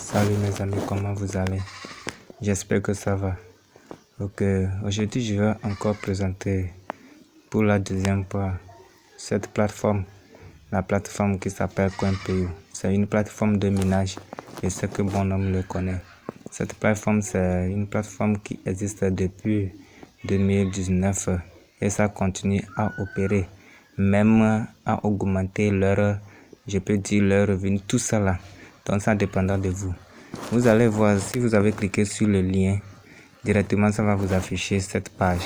Salut mes amis, comment vous allez? J'espère que ça va. Ok, aujourd'hui je vais encore présenter pour la deuxième fois cette plateforme, la plateforme qui s'appelle CoinPayou. C'est une plateforme de minage et ce que bon homme le connaît. Cette plateforme, c'est une plateforme qui existe depuis 2019 et ça continue à opérer, même à augmenter leur, je peux dire leur revenu, tout ça là. Donc ça dépendra de vous. Vous allez voir, si vous avez cliqué sur le lien, directement ça va vous afficher cette page.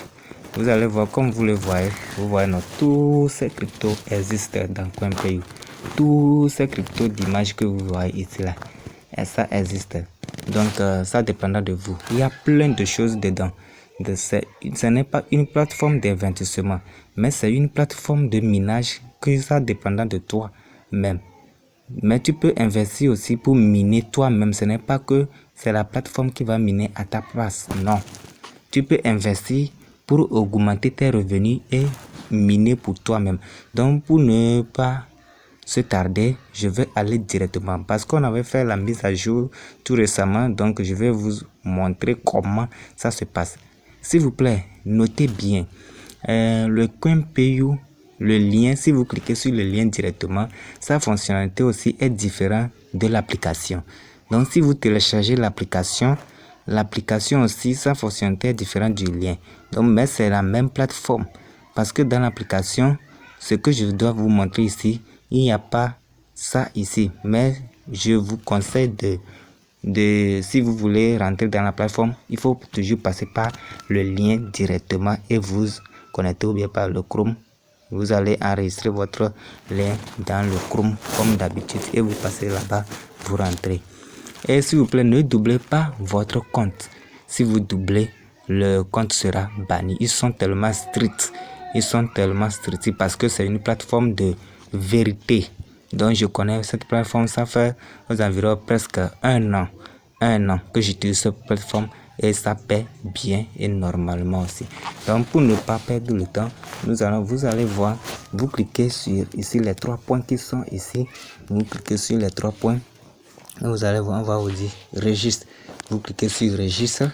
Vous allez voir, comme vous le voyez, non, tous ces cryptos existent dans CoinPayou. Tous ces cryptos d'images que vous voyez ici là, et ça existe. Donc ça dépendra de vous. Il y a plein de choses dedans. Ce n'est pas une plateforme d'investissement, mais c'est une plateforme de minage que ça dépendra de toi-même. Mais tu peux investir aussi pour miner toi-même. Ce n'est pas que c'est la plateforme qui va miner à ta place. Non. Tu peux investir pour augmenter tes revenus et miner pour toi-même. Donc, pour ne pas se tarder, je vais aller directement. Parce qu'on avait fait la mise à jour tout récemment. Donc, je vais vous montrer comment ça se passe. S'il vous plaît, notez bien. Le CoinPayou, le lien, si vous cliquez sur le lien directement, sa fonctionnalité aussi est différente de l'application. Donc, si vous téléchargez l'application aussi, sa fonctionnalité est différente du lien. Donc, mais c'est la même plateforme. Parce que dans l'application, ce que je dois vous montrer ici, il n'y a pas ça ici. Mais je vous conseille si vous voulez rentrer dans la plateforme, il faut toujours passer par le lien directement et vous connecter ou bien par le Chrome. Vous allez enregistrer votre lien dans le Chrome comme d'habitude et vous passez là-bas pour rentrer. Et s'il vous plaît, ne doublez pas votre compte. Si vous doublez, le compte sera banni. Ils sont tellement stricts. Parce que c'est une plateforme de vérité. Donc je connais cette plateforme, ça fait aux environs presque un an que j'utilise cette plateforme et ça paie bien et normalement aussi. Donc pour ne pas perdre le temps, vous allez voir, vous cliquez sur ici les 3 points qui sont ici. Vous cliquez sur les 3 points et vous allez voir, on va vous dire registre. Vous cliquez sur registre.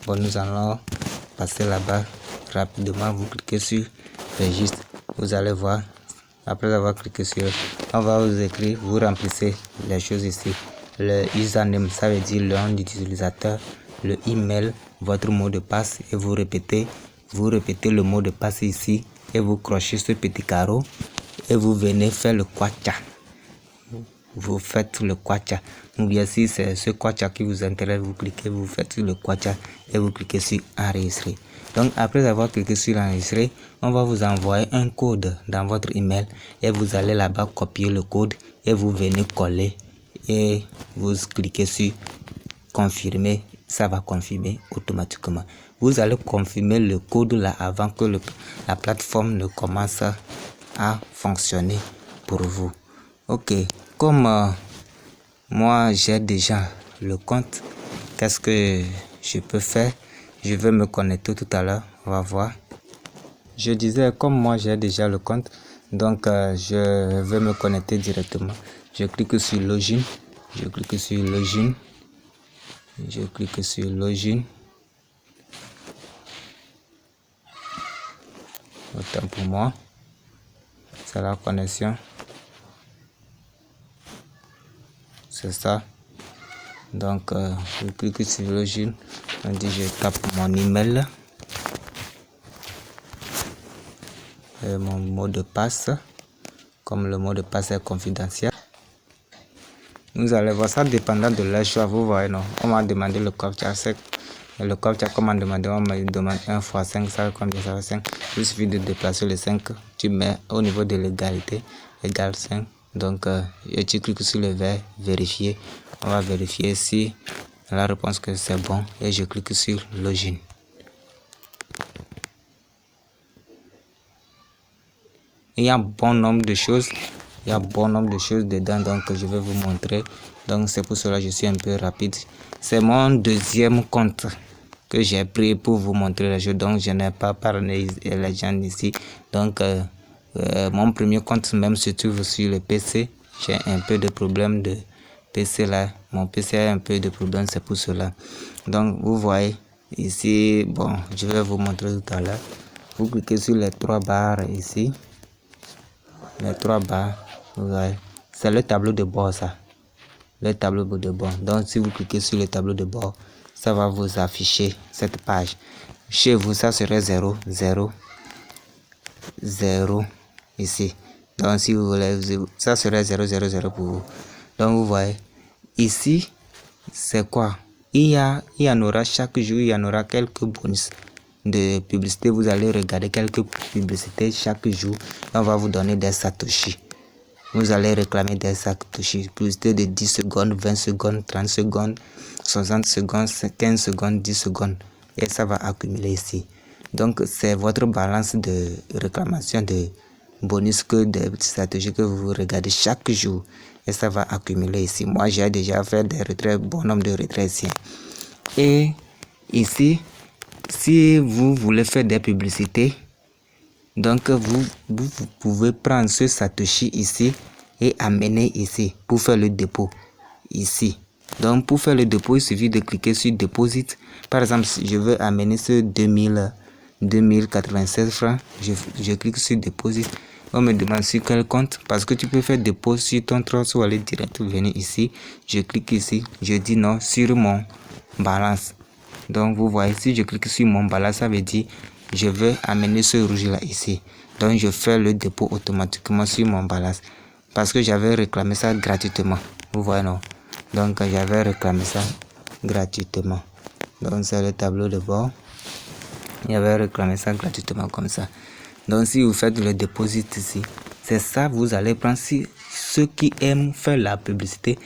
Bon, nous allons passer là-bas rapidement. Vous cliquez sur registre. Vous allez voir. Après avoir cliqué sur, on va vous écrire, vous remplissez les choses ici. Le username, ça veut dire le nom d'utilisateur, le email, votre mot de passe et vous répétez le mot de passe ici et vous crochez ce petit carreau et vous venez faire le kwacha. Vous faites le kwacha. Ou bien si c'est ce kwacha qui vous intéresse, vous cliquez, vous faites le kwacha et vous cliquez sur enregistrer. Donc après avoir cliqué sur enregistrer, on va vous envoyer un code dans votre email et vous allez là-bas copier le code et vous venez coller et vous cliquez sur confirmer. Ça va confirmer automatiquement. Vous allez confirmer le code là avant que la plateforme ne commence à fonctionner pour vous. Ok, comme moi j'ai déjà le compte, qu'est-ce que je peux faire? Je vais me connecter tout à l'heure, on va voir. Je disais, comme moi j'ai déjà le compte, donc je vais me connecter directement. Je clique sur login, je clique sur login. Autant pour moi, c'est la connexion. C'est ça. Donc je clique sur login. Je tape mon email et mon mot de passe. Comme le mot de passe est confidentiel, vous allez voir, ça dépendant de la choix. Vous voyez, non, on m'a demandé le captcha. Le captcha, comme on demande 1 x 5, ça combien ça fait 5. Il suffit de déplacer le 5, tu mets au niveau de l'égalité, égale 5. Donc tu cliques sur le vert, vérifier. On va vérifier si la réponse que c'est bon et je clique sur login. Il y a un bon nombre de choses. Dedans, donc je vais vous montrer. Donc c'est pour cela que je suis un peu rapide. C'est mon deuxième compte que j'ai pris pour vous montrer les choses. Donc je n'ai pas parlé les gens ici. Donc mon premier compte même se trouve sur le PC. J'ai un peu de problème de PC là. Mon PC a un peu de problème, c'est pour cela. Donc vous voyez ici, bon, je vais vous montrer tout à l'heure. Vous cliquez sur les 3 barres ici. Les 3 barres, vous voyez, c'est le tableau de bord ça. Le tableau de bord. Donc si vous cliquez sur le tableau de bord, ça va vous afficher cette page. Chez vous, ça serait 0, 0, 0 ici. Donc si vous voulez, ça serait 0, 0, 0 pour vous. Donc vous voyez, ici, c'est quoi? Il y en aura chaque jour, il y en aura quelques bonus de publicité. Vous allez regarder quelques publicités chaque jour. On va vous donner des satoshi. Vous allez réclamer des satoshi. Publicité de 10 secondes, 20 secondes, 30 secondes, 60 secondes, 15 secondes, 10 secondes. Et ça va accumuler ici. Donc c'est votre balance de réclamation de bonus que des stratégies que vous regardez chaque jour. Et ça va accumuler ici. Moi j'ai déjà fait des retraits, bon nombre de retraits ici. Et ici, si vous voulez faire des publicités, donc vous pouvez prendre ce satoshi ici et amener ici pour faire le dépôt ici. Donc pour faire le dépôt, il suffit de cliquer sur Deposit. Par exemple, si je veux amener ce 2096 francs, je clique sur Deposit. On me demande sur quel compte, parce que tu peux faire dépôt sur ton Trust ou aller direct venir ici. Je clique ici, je dis non sur mon balance. Donc vous voyez, si je clique sur mon balance, ça veut dire je veux amener ce rouge là ici. Donc je fais le dépôt automatiquement sur mon balance parce que j'avais réclamé ça gratuitement. Vous voyez non? Donc j'avais réclamé ça gratuitement. Donc c'est le tableau de bord. J'avais réclamé ça gratuitement comme ça. Donc si vous faites le dépôt ici, c'est ça vous allez prendre. Si ceux qui aiment faire la publicité,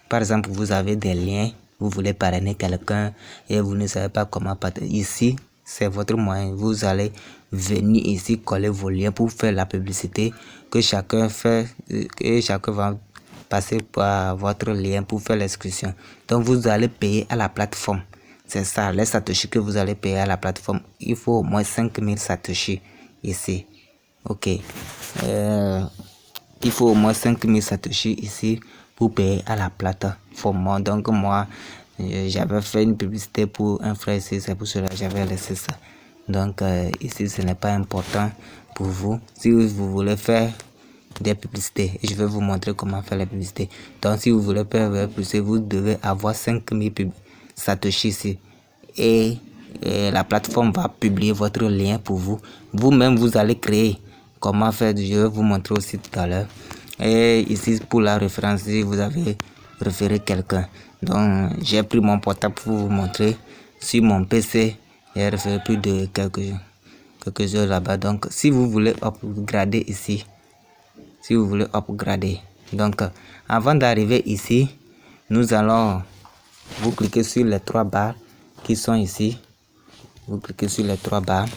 par exemple vous avez des liens, vous voulez parrainer quelqu'un et vous ne savez pas comment partager, ici c'est votre moyen. Vous allez venir ici coller vos liens pour faire la publicité que chacun fait, et chacun va passer par votre lien pour faire l'inscription. Donc vous allez payer à la plateforme. C'est ça, les satoshi que vous allez payer à la plateforme. Il faut au moins 5000 satoshi ici. Ok. Il faut au moins 5000 satoshi ici pour payer à la plateforme. Donc moi, j'avais fait une publicité pour un frère ici, c'est pour cela que j'avais laissé ça. Donc ici, ce n'est pas important pour vous. Si vous voulez faire des publicités, je vais vous montrer comment faire les publicités. Donc si vous voulez faire des publicités, vous devez avoir 5000 satoshi ici. Et la plateforme va publier votre lien pour vous. Vous-même, vous allez créer. Comment faire, je vais vous montrer aussi tout à l'heure. Et ici, pour la référence, si vous avez référé quelqu'un. Donc, j'ai pris mon portable pour vous montrer. Sur mon PC, j'ai référé plus de quelques heures là-bas. Donc, si vous voulez upgrader ici, si vous voulez upgrader. Donc, avant d'arriver ici, nous allons vous cliquer sur les 3 barres qui sont ici. Vous cliquez sur les 3 barres.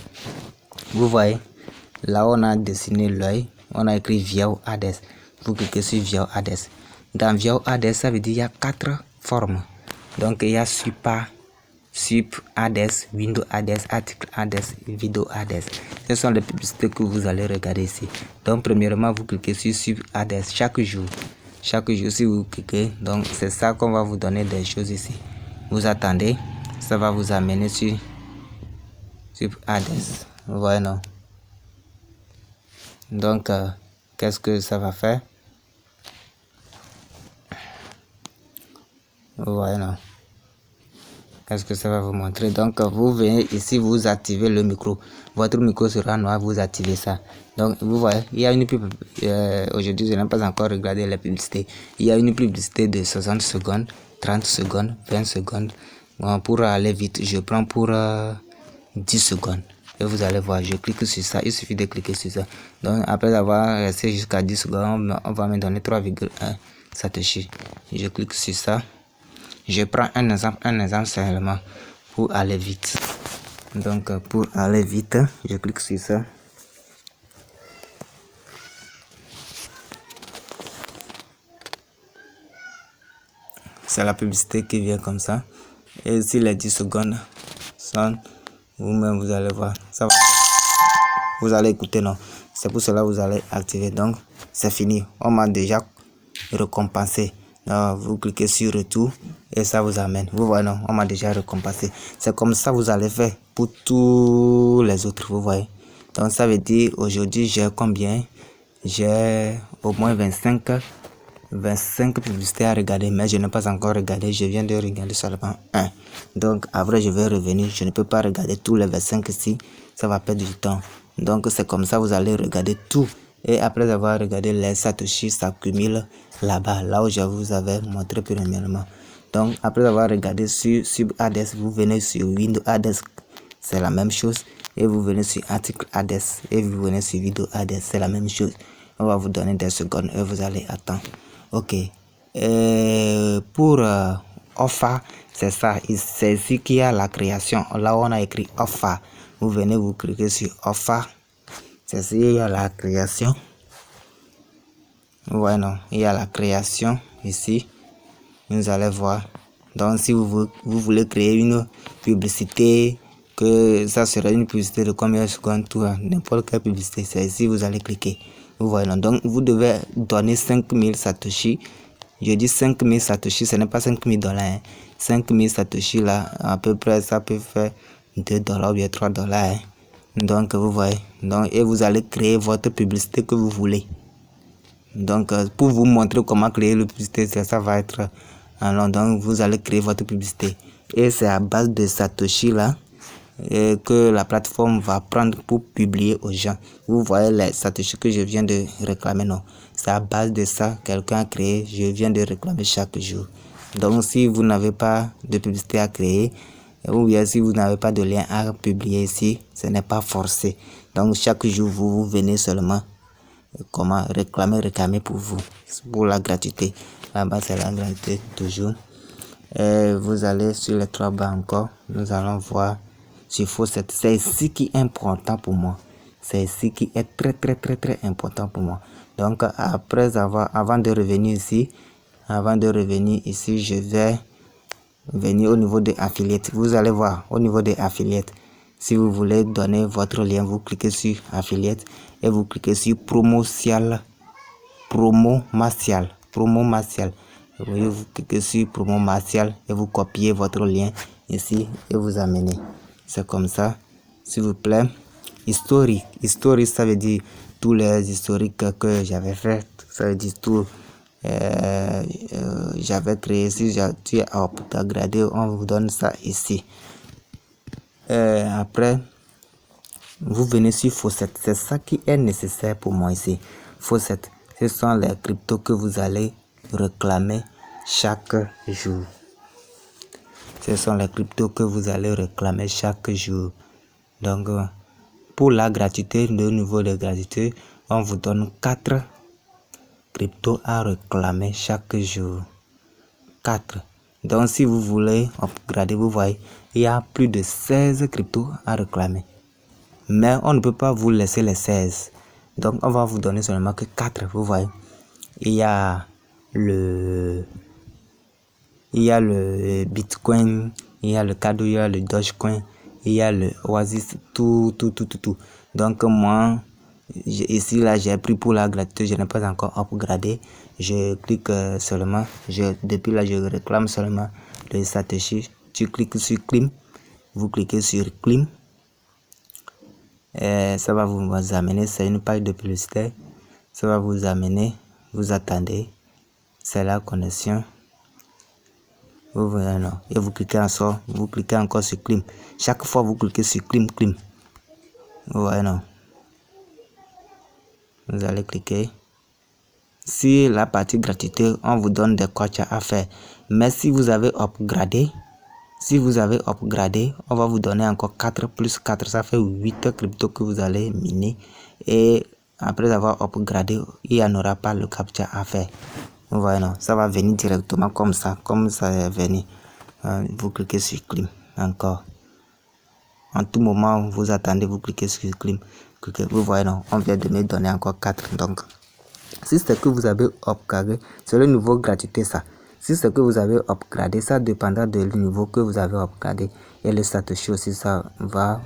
Vous voyez, là on a dessiné l'œil, on a écrit View Address. Vous cliquez sur View Address. Dans View Address, ça veut dire il y a 4 formes. Donc il y a Super, Sup Address, Window Address, Article Address, Video Address. Ce sont les publicités que vous allez regarder ici. Donc premièrement, vous cliquez sur Sup Address chaque jour. Chaque jour, si vous cliquez, donc c'est ça qu'on va vous donner des choses ici. Vous attendez, ça va vous amener sur Address. Vous voyez non? Donc, qu'est-ce que ça va faire? Vous voyez non? Qu'est-ce que ça va vous montrer? Donc, vous venez ici, vous activez le micro. Votre micro sera noir, vous activez ça. Donc, vous voyez, il y a une pub. Aujourd'hui, je n'ai pas encore regardé la publicité. Il y a une publicité de 60 secondes, 30 secondes, 20 secondes. Bon, pour aller vite, je prends pour 10 secondes. Et vous allez voir, je clique sur ça. Il suffit de cliquer sur ça. Donc, après avoir resté jusqu'à 10 secondes, on va me donner 3,1 satoshi. Je clique sur ça. Je prends un exemple seulement pour aller vite. Donc, pour aller vite, je clique sur ça. C'est la publicité qui vient comme ça. Et si les 10 secondes sont, vous-même, vous allez voir. Ça va. Vous allez écouter, non? C'est pour cela que vous allez activer. Donc, c'est fini. On m'a déjà récompensé. Vous cliquez sur retour et ça vous amène. Vous voyez, non, on m'a déjà récompensé. C'est comme ça vous allez faire pour tous les autres, vous voyez. Donc ça veut dire aujourd'hui j'ai combien? J'ai au moins 25 publicités à regarder, mais je n'ai pas encore regardé. Je viens de regarder seulement un. Donc après je vais revenir. Je ne peux pas regarder tous les 25 ici. Ça va perdre du temps. Donc c'est comme ça vous allez regarder tout. Et après avoir regardé les Satoshi s'accumulent là-bas, là où je vous avais montré premièrement. Donc après avoir regardé sur Subadresse, vous venez sur Windows Adresse, c'est la même chose. Et vous venez sur Article Adresse et vous venez sur Vidéo Adresse, c'est la même chose. On va vous donner des secondes et vous allez attendre. Ok. Pour Offer, c'est ça. C'est ici qu'il y a la création. Là où on a écrit Offer. Vous venez, vous cliquez sur Offer. C'est ici il y a la création. Voilà, il y a la création ici. Vous allez voir. Donc si vous voulez créer une publicité, que ça sera une publicité de combien de secondes, tout, n'importe quelle publicité, c'est ici vous allez cliquer. Vous voyez, donc vous devez donner 5000 Satoshi. Je dis 5000 Satoshi, ce n'est pas $5000. Hein. 5000 Satoshi là, à peu près, ça peut faire $2 ou bien $3. Hein. Donc vous voyez, donc, et vous allez créer votre publicité que vous voulez. Donc pour vous montrer comment créer la publicité, ça va être alors donc vous allez créer votre publicité et c'est à base de Satoshi là que la plateforme va prendre pour publier aux gens. Vous voyez les Satoshi que je viens de réclamer, non, c'est à base de ça quelqu'un a créé, je viens de réclamer chaque jour. Donc si vous n'avez pas de publicité à créer ou bien si vous n'avez pas de lien à publier ici, ce n'est pas forcé. Donc chaque jour vous venez seulement comment réclamer pour vous, pour la gratuité. Là-bas c'est la gratuité toujours. Et vous allez sur les trois bas encore, nous allons voir sur Faucet. C'est ici qui est important pour moi. C'est ici qui est très important pour moi. Donc après avant de revenir ici, je vais venir au niveau des affiliates. Vous allez voir au niveau des affiliates. Si vous voulez donner votre lien, vous cliquez sur affiliate et vous cliquez sur promo martial. Vous cliquez sur promo martial et vous copiez votre lien ici et vous amenez. C'est comme ça, s'il vous plaît. Historique, ça veut dire tous les historiques que j'avais fait. Ça veut dire tout. J'avais créé, si tu es upgradé, on vous donne ça ici. Après vous venez sur Faucet, c'est ça qui est nécessaire pour moi ici. Faucet, ce sont les cryptos que vous allez réclamer chaque jour. Ce sont les cryptos que vous allez réclamer chaque jour. Donc pour la gratuité, le niveau de gratuité, on vous donne 4 cryptos à réclamer chaque jour. 4. Donc si vous voulez upgrader, vous voyez, il y a plus de 16 cryptos à réclamer. Mais on ne peut pas vous laisser les 16. Donc on va vous donner seulement que 4. Vous voyez, il y a le Bitcoin, il y a le Cadeau, il y a le Dogecoin, il y a le Oasis, tout. Donc moi ici là j'ai pris pour la gratuité, je n'ai pas encore upgradé. Je clique seulement, depuis là je réclame seulement le Satoshi. Tu cliques sur Clim, vous cliquez sur Clim. Ça va vous amener, c'est une page de publicité. Ça va vous amener, vous attendez, c'est la connexion. Vous voyez, non, et vous cliquez encore sur Clim. Chaque fois vous cliquez sur Clim. Vous voyez, non, vous allez cliquer. Si la partie gratuité, on vous donne des coachs à faire. Mais si vous avez upgradé, on va vous donner encore 4 plus 4, ça fait 8 cryptos que vous allez miner. Et après avoir upgradé, il n'y en aura pas le captcha à faire. Vous voyez, non, ça va venir directement comme ça est venu. Vous cliquez sur Clim encore. En tout moment, vous attendez, vous cliquez sur Clim. Vous voyez, non, on vient de me donner encore 4. Donc, si c'est que vous avez upgradé, c'est le niveau gratuité ça. Si c'est que vous avez upgradé, ça dépendra du niveau que vous avez upgradé. Et le Satoshi aussi, ça va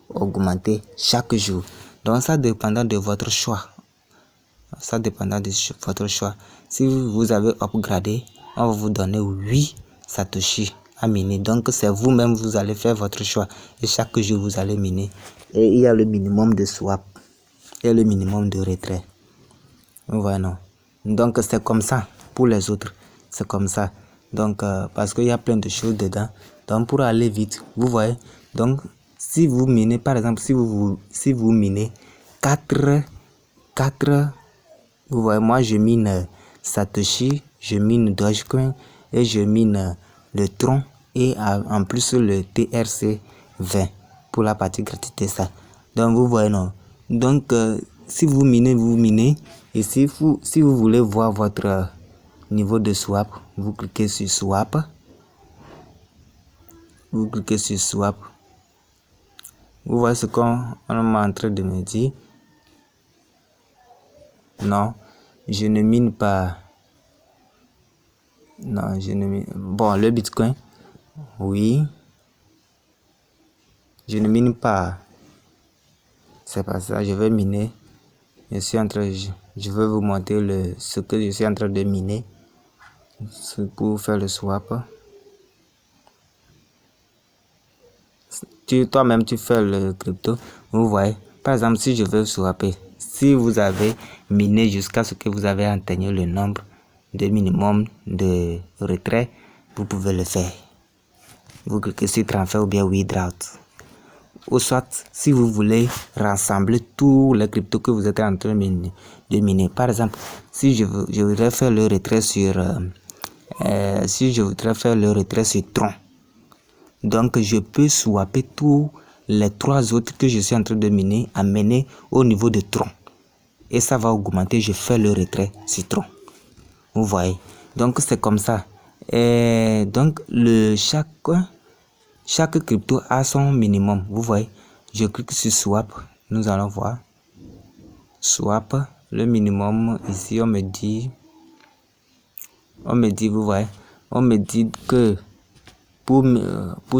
augmenter chaque jour. Donc ça dépendra de votre choix. Si vous avez upgradé, on va vous donner 8 Satoshi à miner. Donc c'est vous-même, vous allez faire votre choix. Et chaque jour, vous allez miner. Et il y a le minimum de swap et le minimum de retrait. Vous voyez, non? Donc c'est comme ça pour les autres. C'est comme ça. Donc parce qu'il y a plein de choses dedans. Donc pour aller vite, vous voyez. Donc si vous minez, par exemple, si vous minez 4, vous voyez, moi je mine Satoshi, je mine Dogecoin et je mine le Tron et en plus le TRC20 pour la partie gratuite ça. Donc vous voyez, non? Donc si vous minez, vous minez. Et si vous voulez voir votre niveau de swap, vous cliquez sur swap. Vous cliquez sur swap. Vous voyez ce qu'on est en train de me dire. Non, je ne mine pas. Non, je ne mine. Bon, le Bitcoin, oui. Je ne mine pas. C'est pas ça, je vais miner. Je vais vous montrer ce que je suis en train de miner. Pour faire le swap. Toi-même, tu fais le crypto. Vous voyez, par exemple, si je veux swapper, si vous avez miné jusqu'à ce que vous avez atteint le nombre de minimum de retrait, vous pouvez le faire. Vous cliquez sur transfert ou bien withdraw. Ou soit, si vous voulez rassembler tous les cryptos que vous êtes en train de miner. Par exemple, si je voudrais faire le retrait sur Tron. Donc je peux swapper tous les 3 autres que je suis en train de miner, amener au niveau de Tron. Et ça va augmenter, je fais le retrait sur Tron. Vous voyez. Donc c'est comme ça. Et donc chaque crypto a son minimum. Vous voyez. Je clique sur swap. Nous allons voir. Swap. Le minimum ici on me dit, vous voyez. On me dit que pour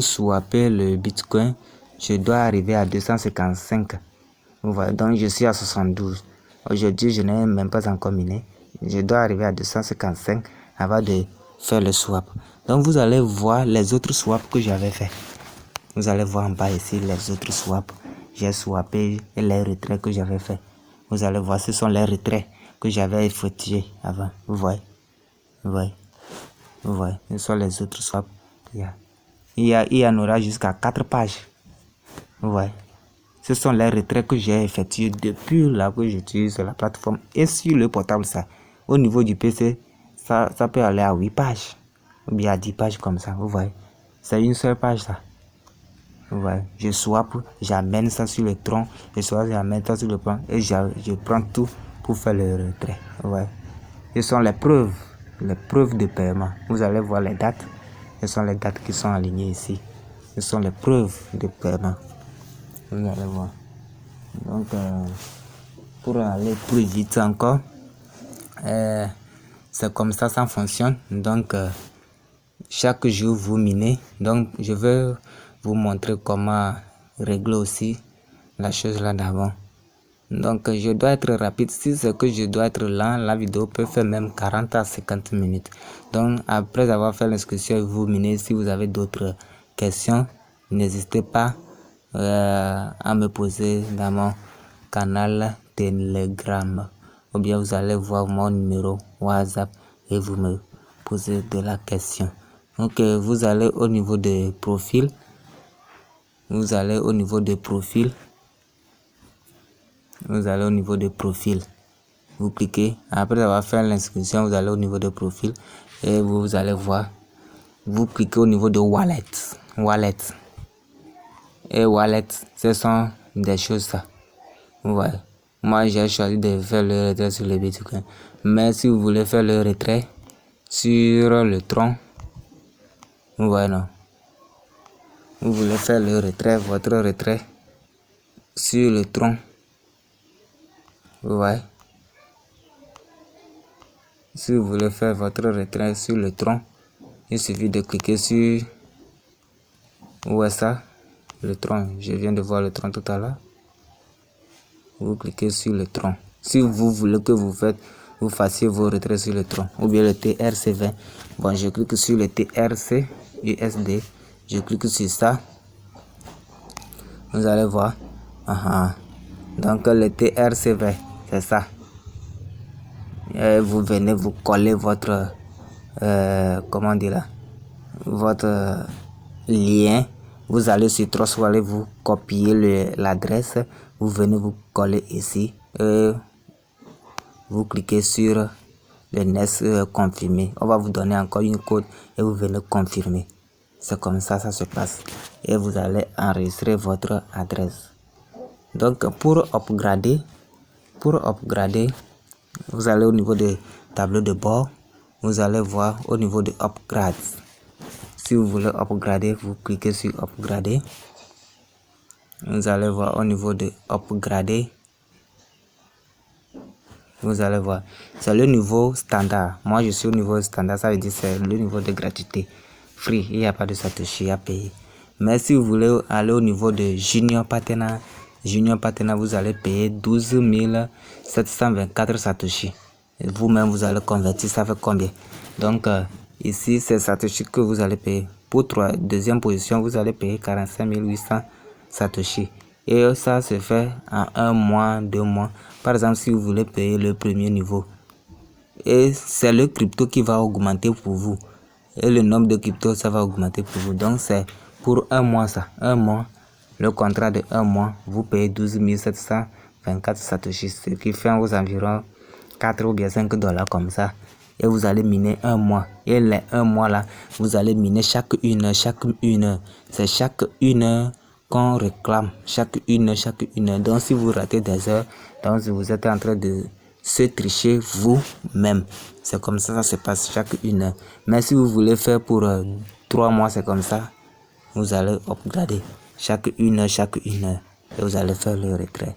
swapper le Bitcoin, je dois arriver à 255. Vous voyez, donc je suis à 72. Aujourd'hui, je n'ai même pas encore miné. Je dois arriver à 255 avant de faire le swap. Donc vous allez voir les autres swaps que j'avais fait. Vous allez voir en bas ici les autres swaps. J'ai swappé et les retraits que j'avais fait. Vous allez voir, ce sont les retraits que j'avais effectués avant. Vous voyez. Vous voyez. Vous voyez, ce sont les autres swaps. Il y en aura jusqu'à 4 pages. Vous voyez. Ce sont les retraits que j'ai effectués depuis là que j'utilise la plateforme et sur le portable. Ça. Au niveau du PC, ça peut aller à 8 pages. Ou bien à 10 pages comme ça. Vous voyez. C'est une seule page ça. Vous voyez. Je swap, j'amène ça sur le tronc. J'amène ça sur le plan. Et je prends tout pour faire le retrait. Vous voyez. Ce sont les preuves de paiement. Vous allez voir les dates. Ce sont les dates qui sont alignées ici. Ce sont les preuves de paiement. Vous allez voir. Donc, pour aller plus vite encore, c'est comme ça fonctionne. Donc, chaque jour, vous minez. Donc, je vais vous montrer comment régler aussi la chose là d'avant. Donc, je dois être rapide. Si c'est que je dois être lent, la vidéo peut faire même 40 à 50 minutes. Donc, après avoir fait l'inscription, vous minez. Si vous avez d'autres questions, n'hésitez pas à me poser dans mon canal Telegram. Ou bien vous allez voir mon numéro WhatsApp et vous me posez de la question. Donc, vous allez au niveau de profil. Vous allez au niveau de profil. Vous cliquez. Après avoir fait l'inscription, vous allez au niveau de profil et vous allez voir. Vous cliquez au niveau de wallet. Et wallet, ce sont des choses ça. Vous voyez. Moi, j'ai choisi de faire le retrait sur le Bitcoin. Mais si vous voulez faire le retrait sur le Tron, vous voyez, non. Vous voulez faire le retrait, votre retrait sur le Tron. Vous voyez. Si vous voulez faire votre retrait sur le Tron, il suffit de cliquer sur où est ça? Le Tron. Je viens de voir le Tron tout à l'heure. Vous cliquez sur le Tron. Si vous voulez que vous faites vous fassiez vos retraits sur le tronc, ou bien le TRC20. Bon, je clique sur le TRC USD, je clique sur ça, vous allez voir. Donc le TRC20, c'est ça. Et vous venez vous coller votre comment dire là, votre lien. Vous allez sur Trust Wallet, vous copiez l'adresse, vous venez vous coller ici et vous cliquez sur le next confirmer. On va vous donner encore une code et vous venez confirmer. C'est comme ça se passe et vous allez enregistrer votre adresse. Donc pour upgrader, vous allez au niveau de tableau de bord, vous allez voir au niveau de upgrade. Si vous voulez upgrader, vous cliquez sur upgrader. Vous allez voir au niveau de upgrader. Vous allez voir, c'est le niveau standard. Moi je suis au niveau standard, ça veut dire c'est le niveau de gratuité. Free, il n'y a pas de satoshi à payer. Mais si vous voulez aller au niveau de junior partner, vous allez payer 12 724 satoshi. Vous-même vous allez convertir, ça fait combien? Donc ici c'est satoshi que vous allez payer. Pour deuxième position, vous allez payer 45 800 satoshi. Et ça se fait en 1 mois, 2 mois. Par exemple, si vous voulez payer le premier niveau, et c'est le crypto qui va augmenter pour vous. Et le nombre de crypto, ça va augmenter pour vous. Donc c'est pour 1 mois ça. 1 mois, le contrat de 1 mois, vous payez 12 724 satoshi, ce qui fait aux environs 4 ou bien 5 $ comme ça. Et vous allez miner 1 mois. Et les 1 mois là, vous allez miner chaque une heure. C'est chaque une heure qu'on réclame. Chaque une heure. Donc si vous ratez des heures, donc vous êtes en train de se tricher vous-même. C'est comme ça se passe chaque une heure. Mais si vous voulez faire pour 3 mois, c'est comme ça. Vous allez upgrader chaque une heure. Et vous allez faire le retrait.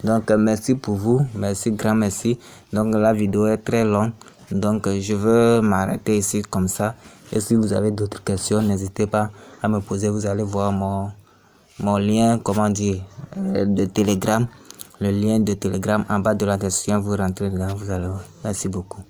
Donc merci pour vous. Merci, grand merci. Donc la vidéo est très longue. Donc je veux m'arrêter ici comme ça. Et si vous avez d'autres questions, n'hésitez pas à me poser. Vous allez voir mon lien, comment dire, de Telegram. Le lien de Telegram en bas de la description, vous rentrez dedans, vous allez voir. Merci beaucoup.